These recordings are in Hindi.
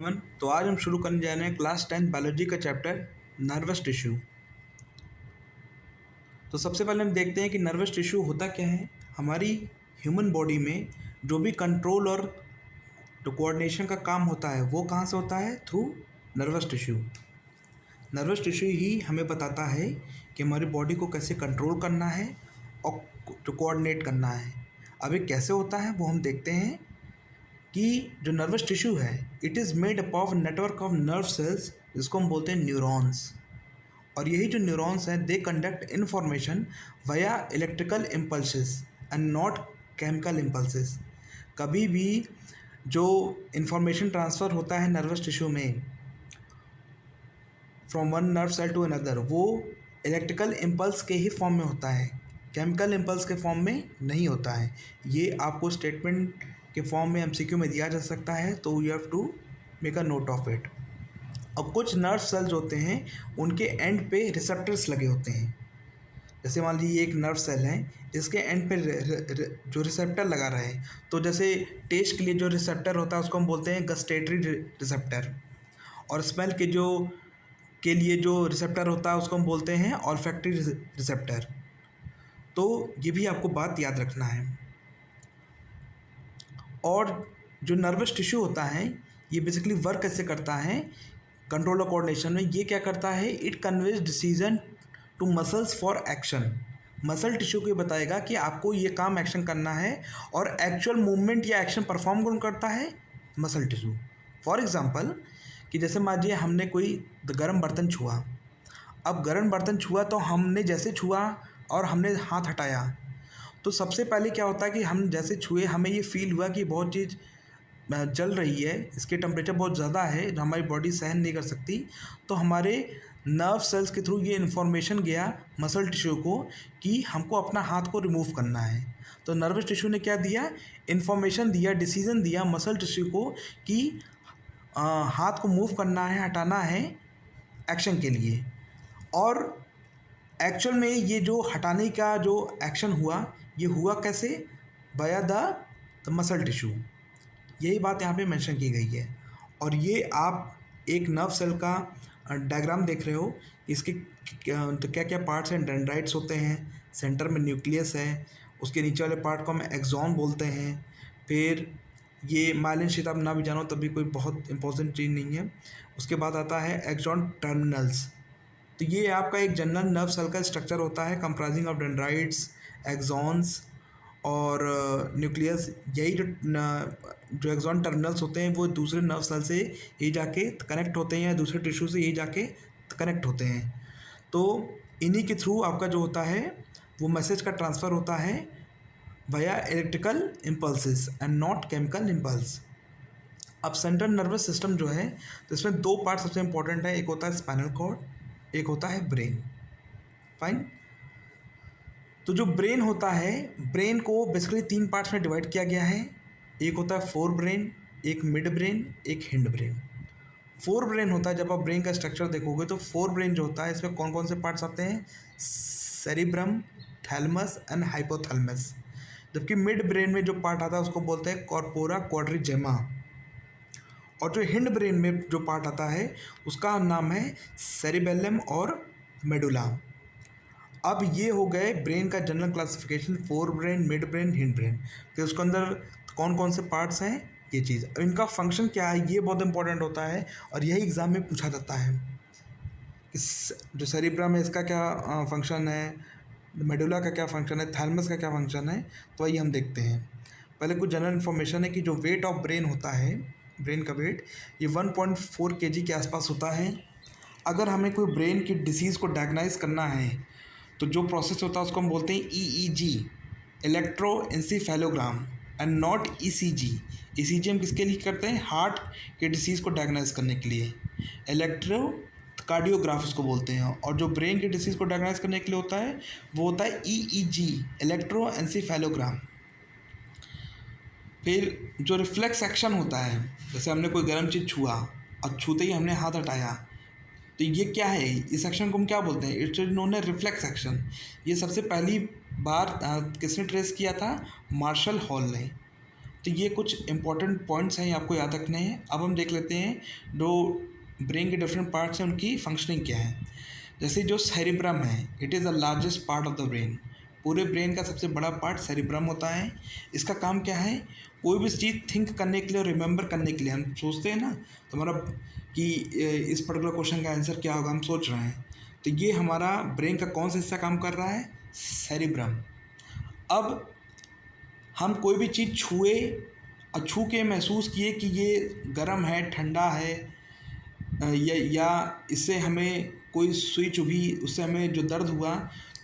तो आज हम शुरू करने जा रहे हैं क्लास 10 बायोलॉजी का चैप्टर नर्वस टिश्यू। तो सबसे पहले हम देखते हैं कि नर्वस टिश्यू होता क्या है। हमारी ह्यूमन बॉडी में जो भी कंट्रोल और जो कोऑर्डिनेशन का काम होता है वो कहाँ से होता है? Through nervous tissue. Nervous tissue ही हमें बताता है कि हमारी बॉडी को कैसे कंट्रोल करना है और जो कोऑर्डिनेट करना है। अब ये कैसे होता है वो हम देखते हैं कि जो नर्वस टिश्यू है it is made up of network of nerve cells जिसको हम बोलते हैं न्यूरॉन्स। और यही जो न्यूरॉन्स हैं they conduct information via electrical impulses and not chemical impulses. कभी भी जो इन्फॉर्मेशन ट्रांसफ़र होता है नर्वस टिश्यू में from one nerve cell to another वो इलेक्ट्रिकल इम्पल्स के ही फॉर्म में होता है, केमिकल इम्पल्स के फॉर्म में नहीं होता है। ये आपको स्टेटमेंट के फॉर्म में एमसीक्यू में दिया जा सकता है, तो you have to make a note of it. अब कुछ नर्व सेल्स होते हैं उनके एंड पे रिसेप्टर्स लगे होते हैं। जैसे मान लीजिए एक नर्व सेल है, इसके एंड पे जो रिसेप्टर लगा रहा है, तो जैसे टेस्ट के लिए जो रिसेप्टर होता है उसको हम बोलते हैं गस्टेटरी रिसेप्टर, और स्मेल के लिए जो रिसेप्टर होता है उसको हम बोलते हैं ऑल्फैक्टरी रिसेप्टर। तो ये भी आपको बात याद रखना है। और जो नर्वस टिश्यू होता है ये बेसिकली वर्क कैसे करता है कंट्रोल और कोऑर्डिनेशन में। ये क्या करता है? It conveys decision to muscles for action. Muscle tissue को ये बताएगा कि आपको ये काम एक्शन करना है, और एक्चुअल मूवमेंट या एक्शन परफॉर्म कौन करता है? Muscle tissue. फॉर एग्जांपल कि जैसे मान लीजिए हमने कोई गर्म बर्तन छुआ। अब गर्म बर्तन छुआ तो हमने जैसे छुआ और हमने हाथ हटाया, तो सबसे पहले क्या होता है कि हम जैसे छुए हमें ये फील हुआ कि बहुत चीज़ जल रही है, इसके टेम्परेचर बहुत ज़्यादा है जो हमारी बॉडी सहन नहीं कर सकती। तो हमारे नर्व सेल्स के थ्रू ये इन्फॉर्मेशन गया मसल टिश्यू को कि हमको अपना हाथ को रिमूव करना है। तो नर्वस टिश्यू ने क्या दिया? इन्फॉर्मेशन दिया, डिसीजन दिया मसल टिश्यू को कि हाथ को मूव करना है, हटाना है एक्शन के लिए। और एक्चुअल में ये जो हटाने का जो एक्शन हुआ ये हुआ कैसे? By the muscle tissue. यही बात यहाँ पे मेंशन की गई है। और ये आप एक नर्व सेल का डायग्राम देख रहे हो। इसके तो क्या क्या पार्ट्स हैं? डेंड्राइट्स होते हैं, सेंटर में न्यूक्लियस है, उसके नीचे वाले पार्ट को हम एक्सॉन बोलते हैं। फिर ये माइलिन शीट आप ना भी जानो तभी कोई बहुत इंपॉर्टेंट चीज़ नहीं है। उसके बाद आता है एक्सॉन टर्मिनल्स। तो ये आपका एक जनरल नर्व सेल का स्ट्रक्चर होता है कंप्राइजिंग ऑफ डेंड्राइट्स, एक्सॉन्स और न्यूक्लियस। यही जो एक्सॉन टर्मिनल्स होते हैं वो दूसरे नर्व सेल से ये जाके कनेक्ट होते हैं या दूसरे टिश्यू से ये जाके कनेक्ट होते हैं। तो इन्हीं के थ्रू आपका जो होता है वो मैसेज का ट्रांसफ़र होता है via electrical impulses and not chemical impulse. अब सेंट्रल नर्वस सिस्टम जो है तो इसमें दो पार्ट सबसे इंपॉर्टेंट है, एक होता है स्पाइनल कॉर्ड, एक होता है ब्रेन। फाइन। तो जो ब्रेन होता है, ब्रेन को बेसिकली तीन पार्ट्स में डिवाइड किया गया है। एक होता है फोर ब्रेन, एक मिड ब्रेन, एक हिंड ब्रेन। फोर ब्रेन होता है, जब आप ब्रेन का स्ट्रक्चर देखोगे तो फोर ब्रेन जो होता है इसमें कौन कौन से पार्ट्स आते हैं? Cerebrum, thalamus and hypothalamus. जबकि मिड ब्रेन में जो पार्ट आता है उसको बोलते हैं कॉर्पोरा क्वाड्रिजेमा। और जो हिंड ब्रेन में जो पार्ट आता है उसका नाम है सेरिबेलम और मेडुला। अब ये हो गए ब्रेन का general classification, fore brain, mid brain, hind brain. फिर उसके अंदर कौन कौन से पार्ट्स हैं ये चीज़, इनका फंक्शन क्या है ये बहुत इंपॉर्टेंट होता है और यही एग्ज़ाम में पूछा जाता है। इस जो सेरिब्रम है इसका क्या फंक्शन है, मेडुला का क्या फंक्शन है, थैलमस का क्या फंक्शन है, तो वही हम देखते हैं। पहले कुछ जनरल इन्फॉर्मेशन है कि जो वेट ऑफ ब्रेन होता है, ब्रेन का वेट ये 1.4 kg के आसपास होता है। अगर हमें कोई ब्रेन की डिसीज़ को डायग्नाइज करना है तो जो प्रोसेस होता है उसको हम बोलते हैं EEG, electroencephalogram, and not ECG। ECG हम किसके लिए करते हैं? हार्ट के डिसीज़ को डायग्नाइज करने के लिए। इलेक्ट्रो कार्डियोग्राफ उसको बोलते हैं। और जो ब्रेन के डिसीज़ को डायग्नाइज करने के लिए होता है वो होता है EEG, इलेक्ट्रोएंसेफेलोग्राम। फिर जो रिफ्लेक्स एक्शन होता है, जैसे हमने कोई गर्म चीज़ छुआ और छूते ही हमने हाथ हटाया, तो ये क्या है? इस एक्शन को हम क्या बोलते हैं? It's known A reflex action. ये सबसे पहली बार किसने ट्रेस किया था? मार्शल हॉल ने। तो ये कुछ इंपॉर्टेंट पॉइंट्स हैं, ये आपको याद रखने हैं। अब हम देख लेते हैं जो ब्रेन के डिफरेंट पार्ट्स हैं उनकी फंक्शनिंग क्या है। जैसे जो सेरिब्रम है, it is the largest part of the brain. पूरे ब्रेन का सबसे बड़ा पार्ट सेरिब्रम होता है। इसका काम क्या है, कोई भी चीज़ थिंक करने के लिए और रिमेंबर करने के लिए, हम सोचते हैं ना तो हमारा कि इस पर्टिकुलर क्वेश्चन का आंसर क्या होगा, हम सोच रहे हैं, तो ये हमारा ब्रेन का कौन सा हिस्सा काम कर रहा है, सेरिब्रम। अब हम कोई भी चीज़ छुए और छू के महसूस किए कि ये गर्म है, ठंडा है, या इससे हमें कोई सुई चुभी, उससे हमें जो दर्द हुआ,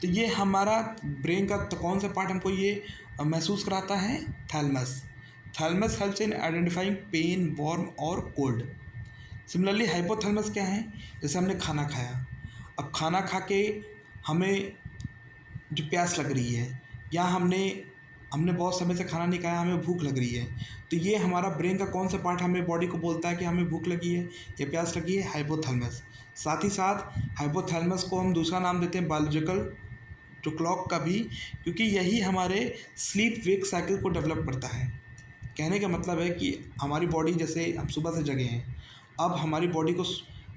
तो ये हमारा ब्रेन का तो कौन सा पार्ट हमको ये महसूस कराता है, thalamus. Thalamus helps in identifying pain, warm और कोल्ड। सिमिलरली हाइपोथैलेमस क्या है, जैसे हमने खाना खाया, अब खाना खा के हमें जो प्यास लग रही है, या हमने हमने बहुत समय से खाना नहीं खाया, हमें भूख लग रही है, तो ये हमारा ब्रेन का कौन सा पार्ट हमें बॉडी को बोलता है कि हमें भूख लगी है या प्यास लगी है, हाइपोथैलेमस। साथ ही साथ हाइपोथैलेमस को हम दूसरा नाम देते हैं बायोलॉजिकल जो क्लॉक का भी, क्योंकि यही हमारे स्लीप वेक साइकिल को डेवलप करता है। कहने का मतलब है कि हमारी बॉडी, जैसे हम सुबह से जगे हैं, अब हमारी बॉडी को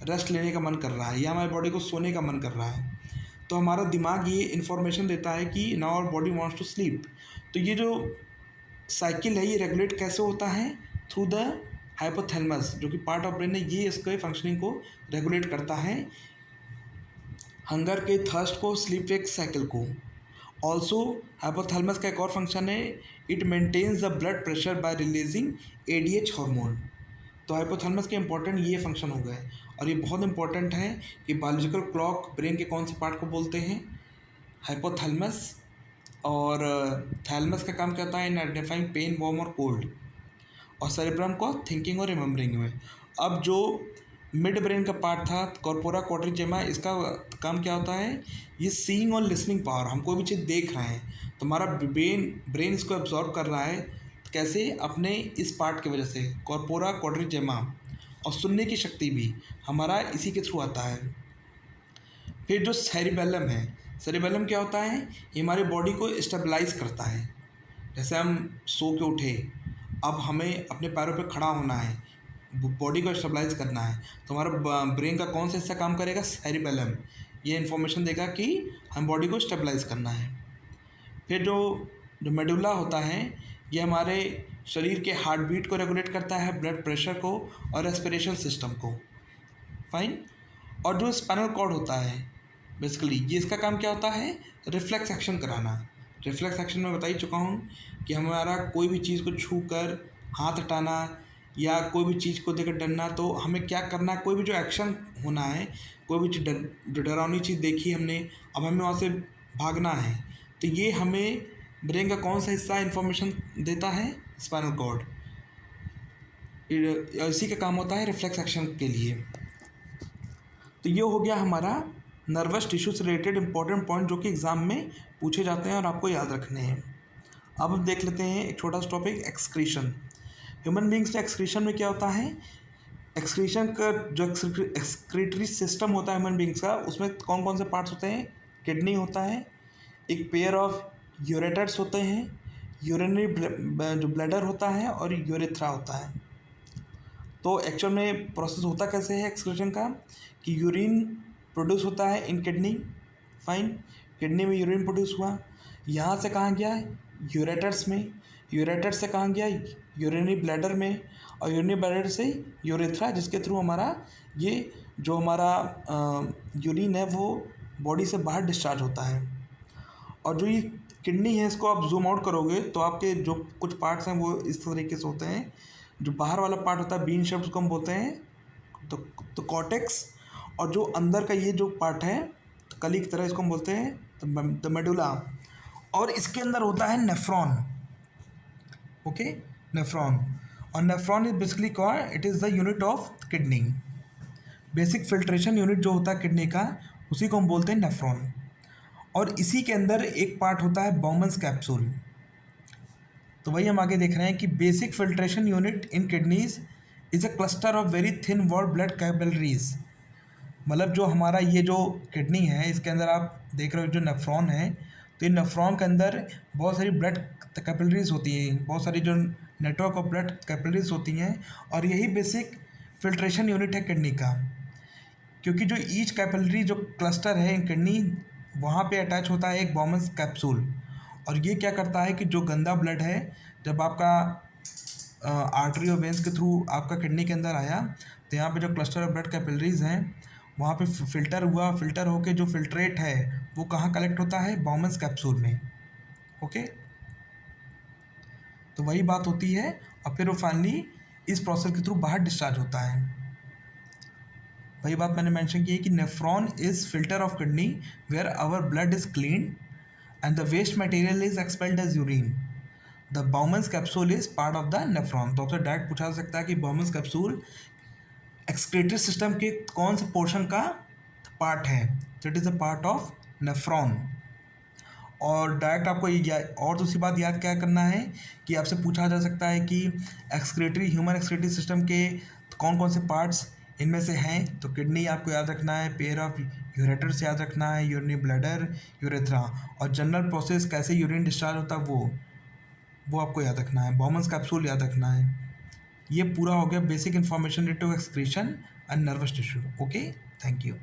रेस्ट लेने का मन कर रहा है या हमारी बॉडी को सोने का मन कर रहा है, तो हमारा दिमाग ये इन्फॉर्मेशन देता है कि now our body wants to sleep. तो ये जो साइकिल है ये रेगुलेट कैसे होता है, थ्रू द हाइपोथैलेमस, जो कि पार्ट ऑफ ब्रेन है, ये इसके फंक्शनिंग को रेगुलेट करता है, हंगर के, थर्स्ट को, स्लीप वेक साइकिल को। ऑल्सो हाइपोथैलेमस का एक और फंक्शन है, it maintains the blood pressure by releasing ADH hormone. तो हाइपोथैलेमस के इंपॉर्टेंट ये फंक्शन हो गए, और ये बहुत इंपॉर्टेंट है कि बायोलॉजिकल क्लॉक ब्रेन के कौन से पार्ट को बोलते हैं, हाइपोथैलेमस। और थैलेमस का काम क्या होता है, इन आइडेंटिफाइंग पेन, वार्म और कोल्ड, और सेरेब्रम को थिंकिंग और रिमेम्बरिंग में। अब जो मिड ब्रेन का पार्ट था, कॉर्पोरा क्वाड्रिजेमा, इसका काम क्या होता है, ये सीइंग और लिसनिंग पावर। हम कोई भी चीज़ देख रहे हैं तो हमारा ब्रेन इसको एब्जॉर्ब कर रहा है, कैसे, अपने इस पार्ट की वजह से, कॉर्पोरा क्वाड्रिजेमा। और सुनने की शक्ति भी हमारा इसी के थ्रू आता है। फिर जो सेरिबेलम है, सेरिबेलम क्या होता है, ये हमारी बॉडी को स्टेबलाइज करता है। जैसे हम सो के उठे, अब हमें अपने पैरों पे खड़ा होना है, बॉडी को स्टेबलाइज करना है, तो हमारा ब्रेन का कौन सा हिस्सा काम करेगा, सेरिबेलम। ये इन्फॉर्मेशन देगा कि हम बॉडी को स्टेबलाइज करना है। फिर जो जो मेडुला होता है, ये हमारे शरीर के हार्ट बीट को रेगुलेट करता है, ब्लड प्रेशर को और रेस्पिरेशन सिस्टम को। फाइन। और जो स्पाइनल कॉर्ड होता है, बेसिकली ये इसका काम क्या होता है, रिफ्लेक्स एक्शन कराना। रिफ्लेक्स एक्शन में बता ही चुका हूँ कि हमारा कोई भी चीज़ को छू कर हाथ हटाना या कोई भी चीज़ को देखकर डरना, तो हमें क्या करना है, कोई भी जो एक्शन होना है, कोई भी जो डरावनी चीज़ देखी हमने, अब हमें वहाँ से भागना है, तो ये हमें ब्रेन का कौन सा हिस्सा इन्फॉर्मेशन देता है, स्पाइनल कॉर्ड। इसी का काम होता है रिफ्लेक्स एक्शन के लिए। तो ये हो गया हमारा नर्वस टिश्यू से रिलेटेड इंपॉर्टेंट पॉइंट जो कि एग्ज़ाम में पूछे जाते हैं और आपको याद रखने हैं। अब हम देख लेते हैं एक छोटा सा टॉपिक, एक्सक्रीशन। ह्यूमन बींग्स में एक्सक्रीशन में क्या होता है, एक्सक्रीशन का जो एक्सक्रीटरी सिस्टम होता है ह्यूमन बींग्स का, उसमें कौन कौन से पार्ट्स होते हैं, किडनी होता है, एक पेयर ऑफ यूरेटर्स होते हैं, यूरिनरी जो ब्लैडर होता है, और यूरेथ्रा होता है। तो एक्चुअल में प्रोसेस होता कैसे है एक्सक्रीशन का, कि यूरिन प्रोड्यूस होता है इन किडनी। फाइन। किडनी में यूरिन प्रोड्यूस हुआ, यहाँ से कहाँ गया, यूरेटर्स में, यूरेटर्स से कहाँ गया, यूरिनरी ब्लैडर में, और यूरिनरी ब्लैडर से यूरेथ्रा, जिसके थ्रू हमारा ये जो हमारा यूरिन है वो बॉडी से बाहर डिस्चार्ज होता है। और जो ये किडनी है, इसको आप जूम आउट करोगे तो आपके जो कुछ पार्ट्स हैं वो इस तरीके से होते हैं। जो बाहर वाला पार्ट होता है बीन शेप्ड, उसको हम बोलते हैं तो कॉर्टेक्स, और जो अंदर का ये जो पार्ट है तो कली की तरह, इसको हम बोलते हैं द मेडुला। और इसके अंदर होता है नेफ्रॉन। Okay, nephron. और nephron is basically called, it is the unit of kidney. Basic filtration unit जो होता है किडनी का, उसी को हम बोलते हैं नेफ्रॉन। और इसी के अंदर एक पार्ट होता है बाउमन्स कैप्सूल। तो वही हम आगे देख रहे हैं कि basic filtration unit in kidneys is a cluster of very thin wall blood capillaries. मतलब जो हमारा ये जो किडनी है, इसके अंदर आप देख रहे हो जो नेफ्रॉन है, तो ये नेफ्रॉन के अंदर बहुत सारी ब्लड कैपिलरीज होती हैं, बहुत सारी जो नेटवर्क ऑफ ब्लड कैपिलरीज होती हैं, और यही बेसिक फिल्ट्रेशन यूनिट है किडनी का। क्योंकि जो ईच कैपिलरी जो क्लस्टर है इन किडनी, वहाँ पे अटैच होता है एक बॉमन्स कैप्सूल, और ये क्या करता है कि जो गंदा ब्लड है जब आपका आर्टरी और वेंस के थ्रू आपका किडनी के अंदर आया, तो यहाँ पे जो क्लस्टर ऑफ ब्लड कैपिलरीज हैं वहाँ पे फिल्टर हुआ, फिल्टर होके जो फिल्ट्रेट है वो कहाँ कलेक्ट होता है, बॉमन्स कैप्सूल में। ओके, तो वही बात होती है, और फिर वो फाइनली इस प्रोसेस के थ्रू बाहर डिस्चार्ज होता है। वही बात मैंने मेंशन की है कि nephron is filter of kidney where our blood is clean and the waste material is expelled as urine. The Bowman's capsule is part of the nephron. तो आपसे डायरेक्ट पूछा जा सकता है कि बाउमन्स कैप्सूल एक्सक्रीटरी सिस्टम के कौन से पोर्शन का पार्ट है, तो it is a part of nephron. और डायरेक्ट आपको और दूसरी बात याद क्या करना है कि आपसे पूछा जा सकता है कि ह्यूमन एक्सक्रीटरी सिस्टम के कौन कौन से पार्ट्स इनमें से हैं, तो किडनी आपको याद रखना है, पेयर ऑफ यूरेटर्स याद रखना है, यूरिनरी ब्लैडर, यूरेथ्रा, और जनरल प्रोसेस कैसे यूरिन डिस्चार्ज होता है वो आपको याद रखना है, बॉमन्स कैप्सूल याद रखना है। ये पूरा हो गया basic information related to excretion and nervous tissue. Okay, thank you.